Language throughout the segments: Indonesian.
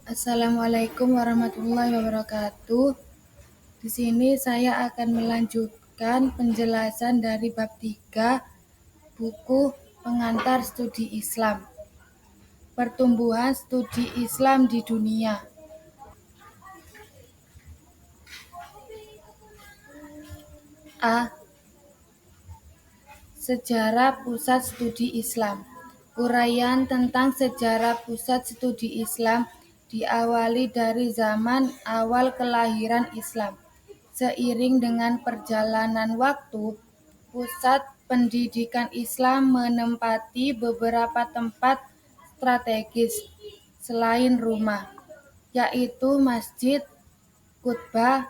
Assalamualaikum warahmatullahi wabarakatuh. Di sini saya akan melanjutkan penjelasan dari bab 3 buku Pengantar Studi Islam. Pertumbuhan studi Islam di dunia. A. Sejarah Pusat Studi Islam. Uraian tentang sejarah pusat studi Islam diawali dari zaman awal kelahiran Islam. Seiring dengan perjalanan waktu, pusat pendidikan Islam menempati beberapa tempat strategis selain rumah, yaitu masjid, khutbah,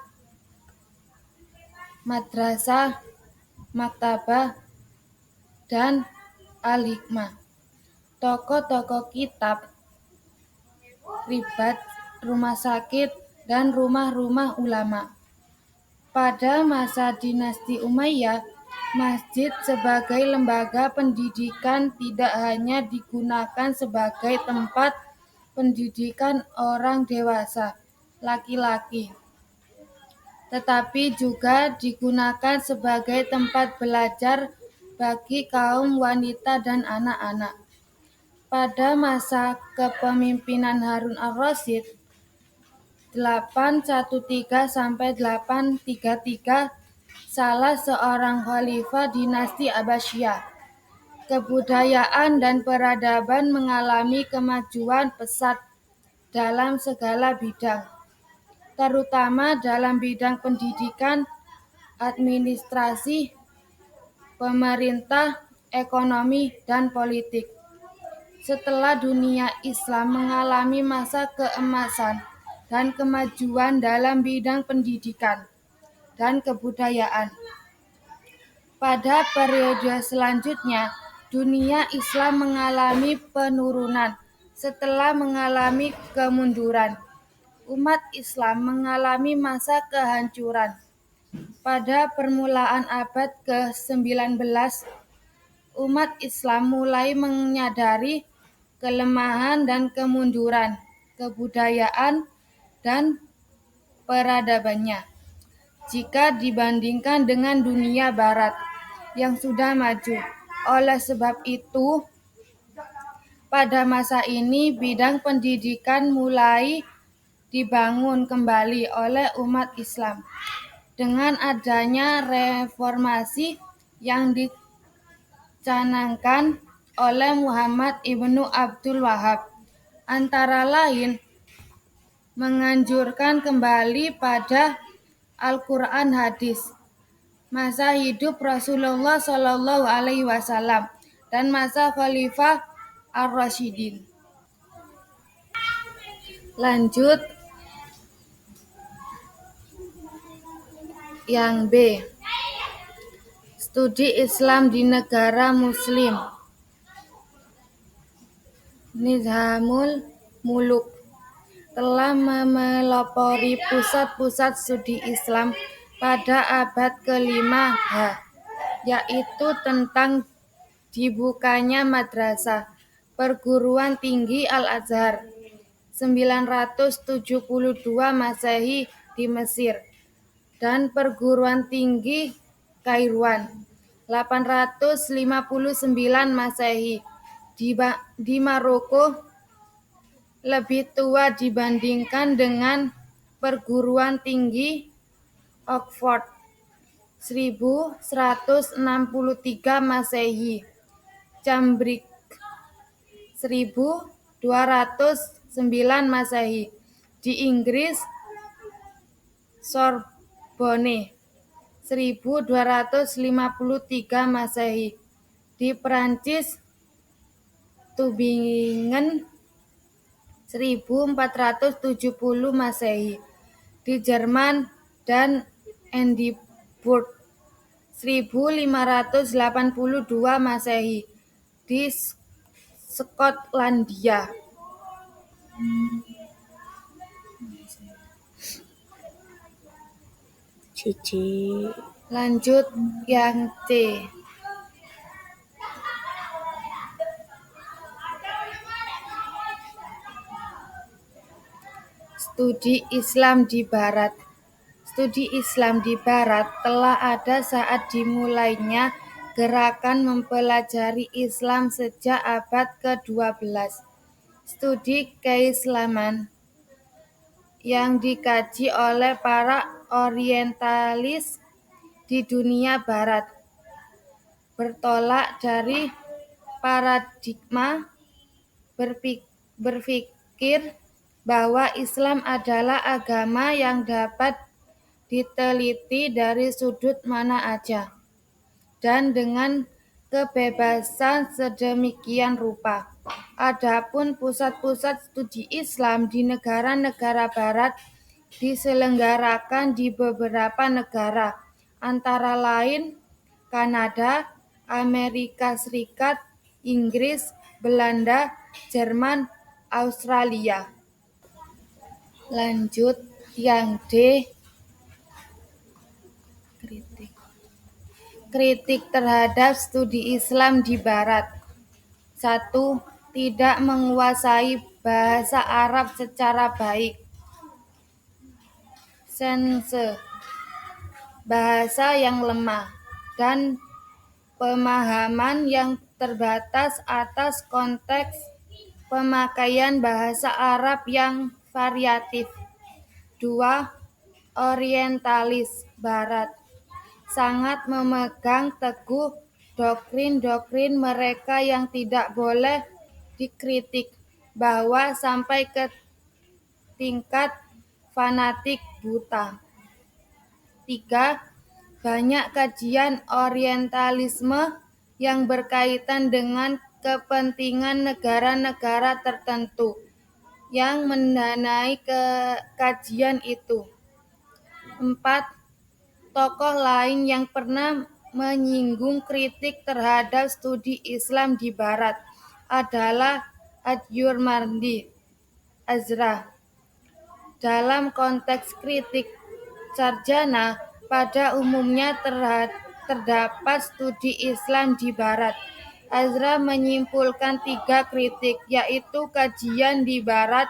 madrasah, maktabah, dan al-hikmah. Toko-toko kitab, ribat, rumah sakit, dan rumah-rumah ulama. Pada masa dinasti Umayyah, masjid sebagai lembaga pendidikan tidak hanya digunakan sebagai tempat pendidikan orang dewasa, laki-laki, tetapi juga digunakan sebagai tempat belajar bagi kaum wanita dan anak-anak. Pada masa kepemimpinan Harun al-Rasyid 813-833, salah seorang khalifah dinasti Abbasiyah, kebudayaan dan peradaban mengalami kemajuan pesat dalam segala bidang, terutama dalam bidang pendidikan, administrasi, pemerintah, ekonomi, dan politik. Setelah dunia Islam mengalami masa keemasan dan kemajuan dalam bidang pendidikan dan kebudayaan, pada periode selanjutnya, dunia Islam mengalami penurunan setelah mengalami kemunduran. Umat Islam mengalami masa kehancuran. Pada permulaan abad ke-19, umat Islam mulai menyadari kelemahan dan kemunduran kebudayaan dan peradabannya jika dibandingkan dengan dunia barat yang sudah maju. Oleh sebab itu, pada masa ini bidang pendidikan mulai dibangun kembali oleh umat Islam dengan adanya reformasi yang dicanangkan oleh Muhammad Ibnu Abdul Wahab, antara lain menganjurkan kembali pada Al-Quran hadis, masa hidup Rasulullah SAW, dan masa Khalifah Ar-Rasyidin. Lanjut yang B. Studi Islam di negara Muslim. Nizamul Muluk telah memelopori pusat-pusat studi Islam pada abad ke-5 H, yaitu tentang dibukanya madrasah perguruan tinggi Al-Azhar 972 Masehi di Mesir dan perguruan tinggi Kairuan 859 Masehi di Maroko, lebih tua dibandingkan dengan perguruan tinggi Oxford 1163 Masehi, Cambridge 1209 Masehi, di Inggris Sorbonne 1253 Masehi, di Prancis Tübingen 1470 Masehi, di Jerman dan Edinburgh 1582 Masehi, di Skotlandia. Lanjut yang C. Studi Islam di Barat. Studi Islam di Barat telah ada saat dimulainya gerakan mempelajari Islam sejak abad ke-12. Studi keislaman yang dikaji oleh para orientalis di dunia Barat bertolak dari paradigma berpikir bahwa Islam adalah agama yang dapat diteliti dari sudut mana aja dan dengan kebebasan sedemikian rupa. Adapun pusat-pusat studi Islam di negara-negara Barat diselenggarakan di beberapa negara, antara lain Kanada, Amerika Serikat, Inggris, Belanda, Jerman, Australia. Lanjut yang D. Kritik terhadap studi Islam di Barat. 1. Tidak menguasai bahasa Arab secara baik. Sense. Bahasa yang lemah dan pemahaman yang terbatas atas konteks pemakaian bahasa Arab yang variatif. 2. Orientalis Barat sangat memegang teguh doktrin-doktrin mereka yang tidak boleh dikritik, bahwa sampai ke tingkat fanatik buta. 3. Banyak kajian orientalisme yang berkaitan dengan kepentingan negara-negara tertentu yang mendanai kajian itu. 4. Tokoh lain yang pernah menyinggung kritik terhadap studi Islam di Barat adalah Adjurmandi Azra. Dalam konteks kritik sarjana, pada umumnya terdapat studi Islam di Barat. Azra menyimpulkan 3 kritik, yaitu kajian di Barat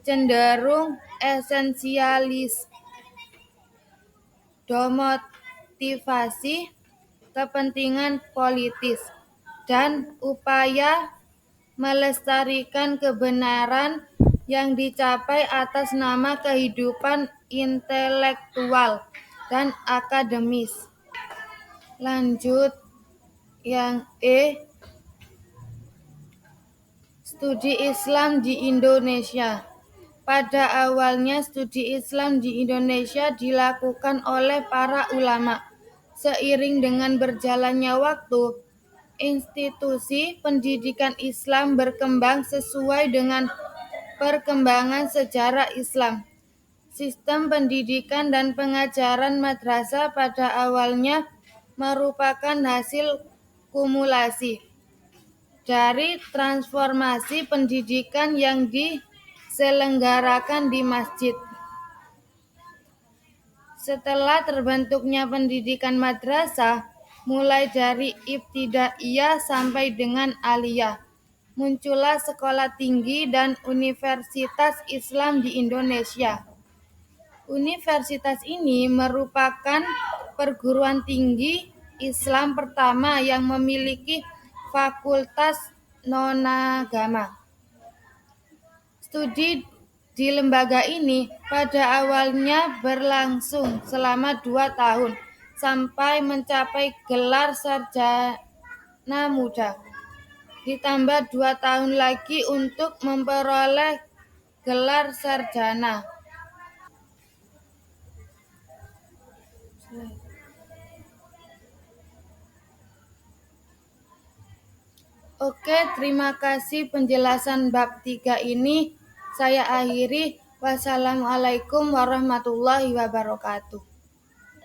cenderung esensialis, domotivasi, kepentingan politis, dan upaya melestarikan kebenaran yang dicapai atas nama kehidupan intelektual dan akademis. Lanjut yang E. Studi Islam di Indonesia. Pada awalnya studi Islam di Indonesia dilakukan oleh para ulama. Seiring dengan berjalannya waktu, institusi pendidikan Islam berkembang sesuai dengan perkembangan sejarah Islam. Sistem pendidikan dan pengajaran madrasah pada awalnya merupakan hasil kumulasi dari transformasi pendidikan yang diselenggarakan di masjid. Setelah terbentuknya pendidikan madrasah, mulai dari ibtidaiyah sampai dengan aliyah, muncullah sekolah tinggi dan universitas Islam di Indonesia. Universitas ini merupakan perguruan tinggi Islam pertama yang memiliki fakultas non-agama. Studi di lembaga ini pada awalnya berlangsung selama 2 tahun sampai mencapai gelar sarjana muda. Ditambah 2 tahun lagi untuk memperoleh gelar sarjana. Oke, terima kasih penjelasan bab 3 ini. Saya akhiri. Wassalamualaikum warahmatullahi wabarakatuh.